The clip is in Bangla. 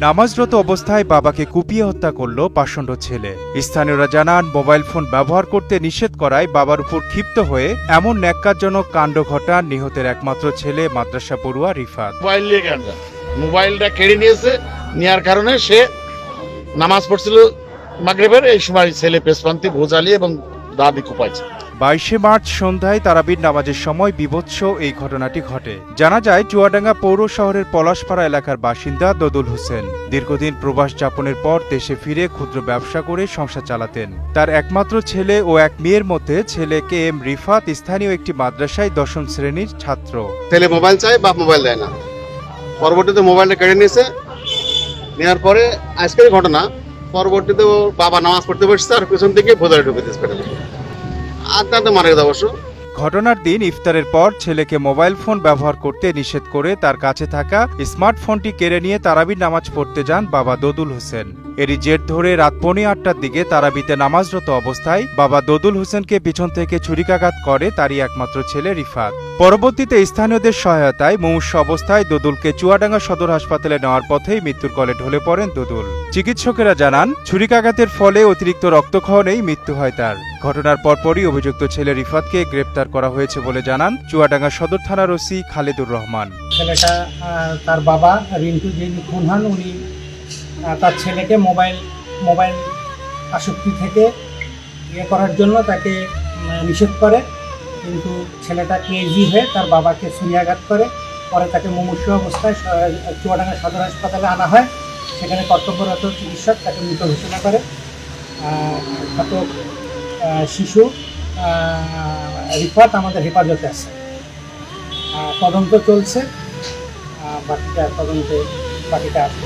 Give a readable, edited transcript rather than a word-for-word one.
নামাজরত অবস্থায় বাবাকে কুপিয়ে হত্যা করল পাষণ্ড ছেলে। স্থানীয়রা জানান, মোবাইল ফোন ব্যবহার করতে নিষেধ করায় বাবার উপর ক্ষিপ্ত হয়ে এমন ন্যাক্কারজনক কাণ্ড ঘটান নিহতের একমাত্র ছেলে মাদ্রাসা পড়ুয়া রিফাত। মোবাইলটা কেড়ে নিয়েছে, নেওয়ার কারণে সে নামাজ পড়ছিল মাগরিবের, এই সময় ছেলে পেছপ্রান্তি ভোজালি এবং দাদি কুপাইছে। 22শে মার্চ সন্ধ্যায় তারাবির নামাজের সময় বীভৎস এই ঘটনাটি ঘটে। জানা যায়, চুয়াডাঙ্গা পৌর শহরের পলাশপাড়া এলাকার বাসিন্দা দদুল হোসেন দীর্ঘদিন প্রবাস যাপনের পর দেশে ফিরে ক্ষুদ্র ব্যবসা করে সংসার চালাতেন। তার একমাত্র ছেলে ও এক মেয়ের মধ্যে ছেলে কে এম রিফাত স্থানীয় একটি মাদ্রাসায় 10ম শ্রেণীর ছাত্র। ছেলে মোবাইল চায়, বাপ মোবাইল দেয় না। পরবর্তীতে মোবাইলটা কেড়ে নিয়েছে, নেওয়ার পরে আজকের ঘটনা, পরবর্তীতে বাবা নামাজ পড়তে বসছে আর পিছন থেকে ভোজালি ঢুকে দিয়েছে পেটে। আত্মাতে মারা গেছে অবশ্য। ঘটনার দিন ইফতারের পর ছেলেকে মোবাইল ফোন ব্যবহার করতে নিষেধ করে তার কাছে থাকা স্মার্টফোনটি কেড়ে নিয়ে তারাবির নামাজ পড়তে যান বাবা দদুল হোসেন। এরই জের ধরে রাত 8:45টার দিকে তারাবিতে নামাজরত অবস্থায় বাবা দদুল হোসেনকে পিছন থেকে ছুরিকাঘাত করে তারই একমাত্র ছেলে রিফাত। পরবর্তীতে স্থানীয়দের সহায়তায় মুমূর্ষু অবস্থায় দদুলকে চুয়াডাঙ্গা সদর হাসপাতালে নেওয়ার পথেই মৃত্যুর কোলে ঢলে পড়েন দদুল। চিকিৎসকেরা জানান, ছুরিকাঘাতের ফলে অতিরিক্ত রক্তক্ষরণেই মৃত্যু হয় তার। ঘটনার পরপরই অভিযুক্ত ছেলে রিফাতকে গ্রেপ্তার করা হয়েছে বলে জানান চুয়াডাঙ্গা সদর থানার ওসি খালেদুর রহমান। ছেলেটা তার বাবা রিন্টু যিনি খুন হন, উনি তার ছেলেকে মোবাইল আসক্তি থেকে করার জন্য তাকে নিষেধ করে, কিন্তু ছেলেটা কেজি হয়ে তার বাবাকে ছুরিয়াঘাত করে। পরে তাকে মুমূর্ষু অবস্থায় চুয়াডাঙ্গা সদর হাসপাতালে আনা হয়। সেখানে কর্তব্যরত চিকিৎসক তাকে মৃত ঘোষণা করে। ঘাতক শিশু রিফাত আমাদের হেফাজতে আছে। তদন্ত চলছে, বাকিটা আছে।